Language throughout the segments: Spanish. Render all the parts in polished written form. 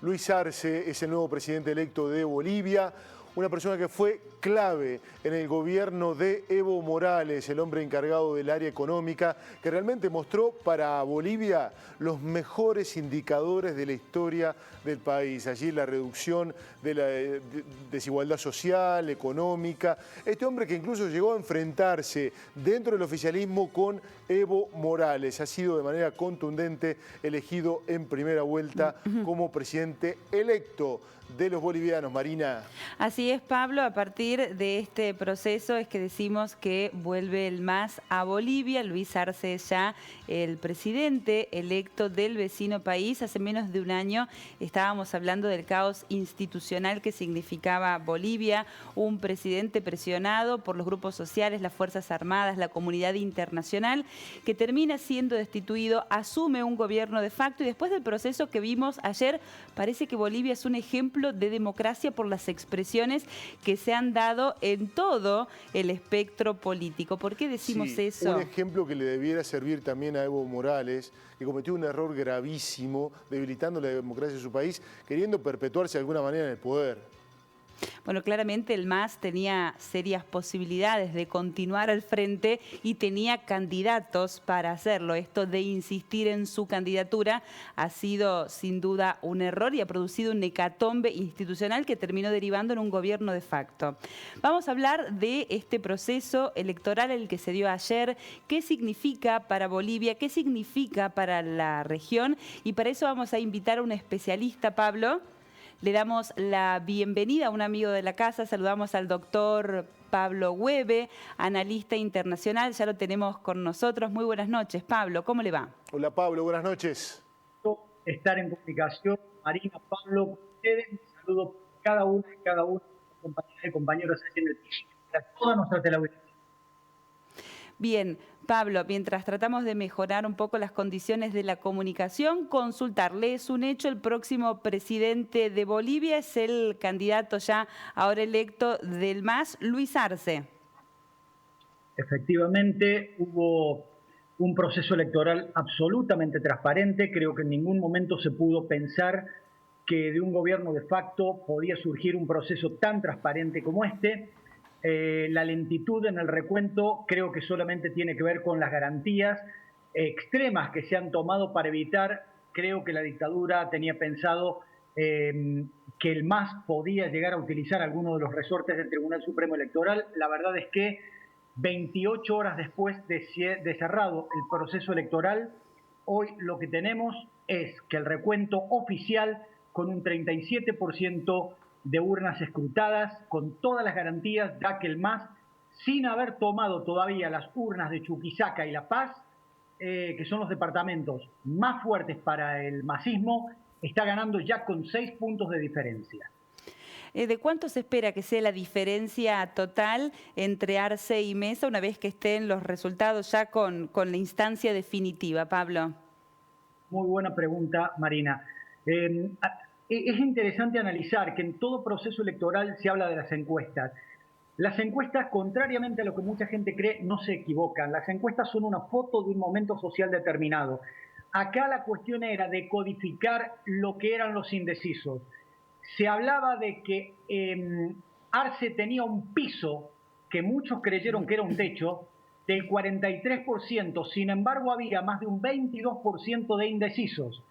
Luis Arce es el nuevo presidente electo de Bolivia, una persona que fue clave en el gobierno de Evo Morales, el hombre encargado del área económica, que realmente mostró para Bolivia los mejores indicadores de la historia del país. Allí la reducción de la desigualdad social, económica. Este hombre que incluso llegó a enfrentarse dentro del oficialismo con Evo Morales. Ha sido de manera contundente elegido en primera vuelta como presidente electo de los bolivianos. Marina. Así es, Pablo. A partir de este proceso es que decimos que vuelve el MAS a Bolivia. Luis Arce es ya el presidente electo del vecino país. Hace menos de un año estábamos hablando del caos institucional que significaba Bolivia, un presidente presionado por los grupos sociales, las Fuerzas Armadas, la comunidad internacional, que termina siendo destituido, asume un gobierno de facto y después del proceso que vimos ayer, parece que Bolivia es un ejemplo de democracia por las expresiones que se han dado en todo el espectro político. ¿Por qué decimos eso? Un ejemplo que le debiera servir también a Evo Morales, que cometió un error gravísimo, debilitando la democracia de su país, queriendo perpetuarse de alguna manera en el poder. Bueno, claramente el MAS tenía serias posibilidades de continuar al frente y tenía candidatos para hacerlo. Esto de insistir en su candidatura ha sido sin duda un error y ha producido un hecatombe institucional que terminó derivando en un gobierno de facto. Vamos a hablar de este proceso electoral el que se dio ayer, qué significa para Bolivia, qué significa para la región, y para eso vamos a invitar a un especialista, Pablo. Le damos la bienvenida a un amigo de la casa, saludamos al doctor Pablo Hueve, analista internacional, ya lo tenemos con nosotros. Muy buenas noches, Pablo, ¿cómo le va? Hola Pablo, buenas noches. Estar en comunicación, Marina, Pablo, ustedes, un saludo a cada uno de los compañeros y compañeros aquí en el piso, a toda nuestra teleaudiencia. Bien, Pablo, mientras tratamos de mejorar un poco las condiciones de la comunicación, consultarle, es un hecho, el próximo presidente de Bolivia es el candidato ya ahora electo del MAS, Luis Arce. Efectivamente, hubo un proceso electoral absolutamente transparente. Creo que en ningún momento se pudo pensar que de un gobierno de facto podía surgir un proceso tan transparente como este. La lentitud en el recuento creo que solamente tiene que ver con las garantías extremas que se han tomado para evitar, creo que la dictadura tenía pensado que el MAS podía llegar a utilizar algunos de los resortes del Tribunal Supremo Electoral. La verdad es que 28 horas después de cerrado el proceso electoral, hoy lo que tenemos es que el recuento oficial con un 37% de urnas escrutadas, con todas las garantías, da que el MAS, sin haber tomado todavía las urnas de Chuquisaca y La Paz, que son los departamentos más fuertes para el masismo, está ganando ya con 6 puntos de diferencia. ¿De cuánto se espera que sea la diferencia total entre Arce y Mesa una vez que estén los resultados ya con la instancia definitiva, Pablo? Muy buena pregunta, Marina. Es interesante analizar que en todo proceso electoral se habla de las encuestas. Las encuestas, contrariamente a lo que mucha gente cree, no se equivocan. Las encuestas son una foto de un momento social determinado. Acá la cuestión era de codificar lo que eran los indecisos. Se hablaba de que Arce tenía un piso que muchos creyeron que era un techo del 43%, sin embargo había más de un 22% de indecisos.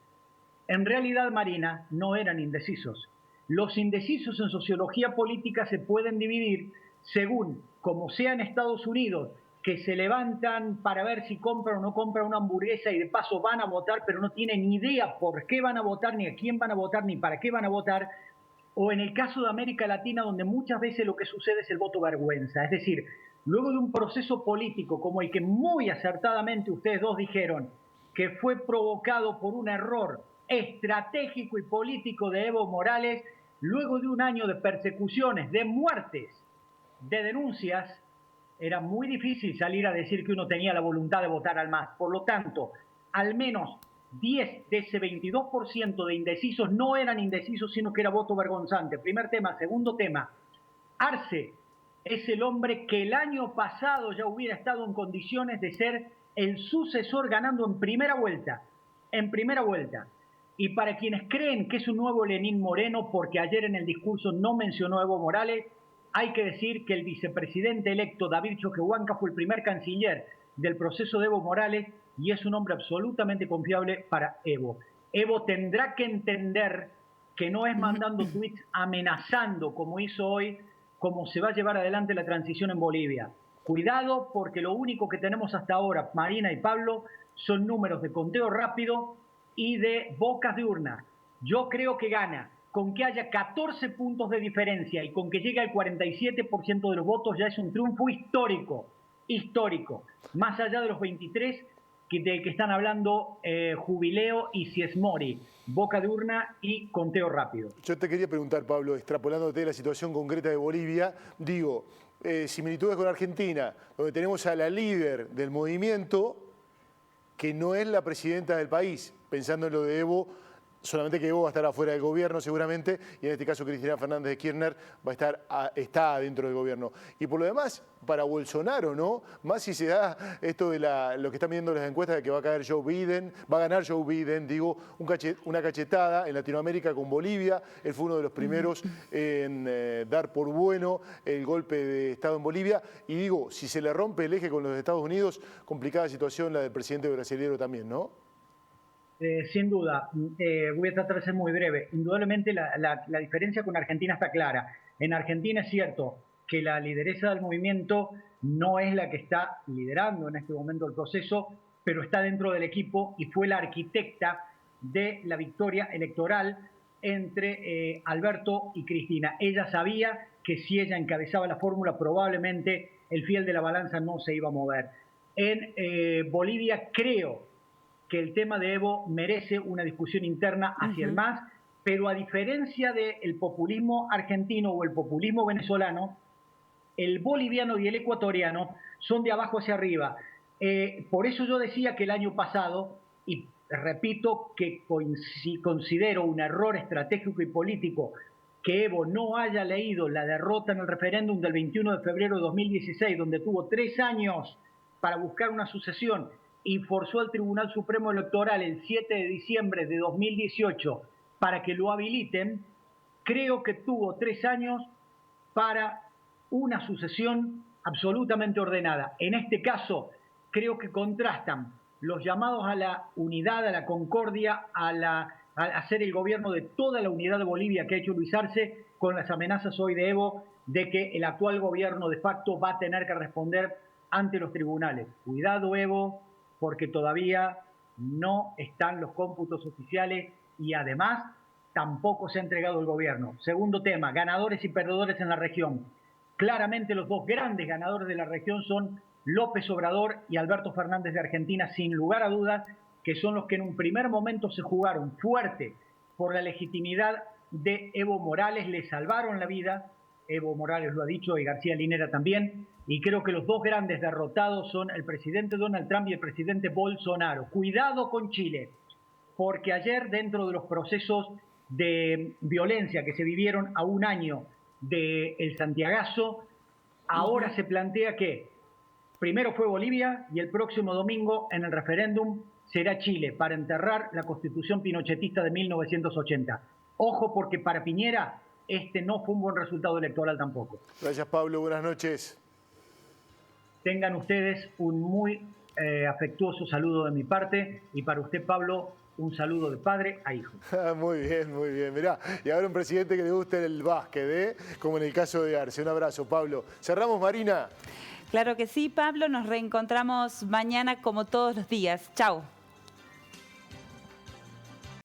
En realidad, Marina, no eran indecisos. Los indecisos en sociología política se pueden dividir según, como sea en Estados Unidos, que se levantan para ver si compran o no compran una hamburguesa y de paso van a votar, pero no tienen ni idea por qué van a votar, ni a quién van a votar, ni para qué van a votar. O en el caso de América Latina, donde muchas veces lo que sucede es el voto vergüenza. Es decir, luego de un proceso político como el que muy acertadamente ustedes dos dijeron, que fue provocado por un error estratégico y político de Evo Morales, luego de un año de persecuciones, de muertes, de denuncias, era muy difícil salir a decir que uno tenía la voluntad de votar al MAS. Por lo tanto, al menos 10 de ese 22% de indecisos no eran indecisos, sino que era voto vergonzante. Primer tema. Segundo tema, Arce es el hombre que el año pasado ya hubiera estado en condiciones de ser el sucesor ganando en primera vuelta. En primera vuelta. Y para quienes creen que es un nuevo Lenín Moreno, porque ayer en el discurso no mencionó a Evo Morales, hay que decir que el vicepresidente electo David Choquehuanca fue el primer canciller del proceso de Evo Morales y es un hombre absolutamente confiable para Evo. Evo tendrá que entender que no es mandando tweets amenazando, como hizo hoy, cómo se va a llevar adelante la transición en Bolivia. Cuidado, porque lo único que tenemos hasta ahora, Marina y Pablo, son números de conteo rápido y de bocas de urna. Yo creo que gana. Con que haya 14 puntos de diferencia y con que llegue al 47% de los votos ya es un triunfo histórico. Histórico. Más allá de los 23 de que están hablando Jubileo y Siesmori, boca de urna y conteo rápido. Yo te quería preguntar, Pablo, extrapolándote la situación concreta de Bolivia, digo, similitudes con Argentina, donde tenemos a la líder del movimiento que no es la presidenta del país, pensando en lo de Evo, solamente que Evo va a estar afuera del gobierno seguramente, y en este caso Cristina Fernández de Kirchner está dentro del gobierno. Y por lo demás, para Bolsonaro, ¿no? Más si se da esto de lo que están viendo las encuestas de que va a ganar Joe Biden, digo, una cachetada en Latinoamérica con Bolivia. Él fue uno de los primeros en dar por bueno el golpe de Estado en Bolivia. Y digo, si se le rompe el eje con los Estados Unidos, complicada situación la del presidente brasileño también, ¿no? Sin duda, voy a tratar de ser muy breve. Indudablemente la diferencia con Argentina está clara. En Argentina es cierto que la lideresa del movimiento no es la que está liderando en este momento el proceso, pero está dentro del equipo y fue la arquitecta de la victoria electoral entre Alberto y Cristina. Ella sabía que si ella encabezaba la fórmula probablemente el fiel de la balanza no se iba a mover. En Bolivia creo que el tema de Evo merece una discusión interna hacia el MAS, pero a diferencia del populismo argentino o el populismo venezolano, el boliviano y el ecuatoriano son de abajo hacia arriba. Por eso yo decía que el año pasado, y repito que considero un error estratégico y político que Evo no haya leído la derrota en el referéndum del 21 de febrero de 2016, donde tuvo 3 años para buscar una sucesión, y forzó al Tribunal Supremo Electoral el 7 de diciembre de 2018 para que lo habiliten, creo que tuvo 3 años para una sucesión absolutamente ordenada. En este caso, creo que contrastan los llamados a la unidad, a la concordia, a hacer el gobierno de toda la unidad de Bolivia que ha hecho Luis Arce, con las amenazas hoy de Evo de que el actual gobierno de facto va a tener que responder ante los tribunales. Cuidado, Evo, porque todavía no están los cómputos oficiales y además tampoco se ha entregado el gobierno. Segundo tema, ganadores y perdedores en la región. Claramente los dos grandes ganadores de la región son López Obrador y Alberto Fernández de Argentina, sin lugar a dudas, que son los que en un primer momento se jugaron fuerte por la legitimidad de Evo Morales, le salvaron la vida. Evo Morales lo ha dicho y García Linera también, y creo que los dos grandes derrotados son el presidente Donald Trump y el presidente Bolsonaro. Cuidado con Chile, porque ayer dentro de los procesos de violencia que se vivieron a un año del Santiagazo, ahora se plantea que primero fue Bolivia y el próximo domingo en el referéndum será Chile para enterrar la constitución pinochetista de 1980. Ojo, porque para Piñera este no fue un buen resultado electoral tampoco. Gracias, Pablo. Buenas noches. Tengan ustedes un muy afectuoso saludo de mi parte y para usted, Pablo, un saludo de padre a hijo. Muy bien, muy bien. Mirá, y ahora un presidente que le guste el básquet, como en el caso de Arce. Un abrazo, Pablo. Cerramos, Marina. Claro que sí, Pablo. Nos reencontramos mañana como todos los días. Chau.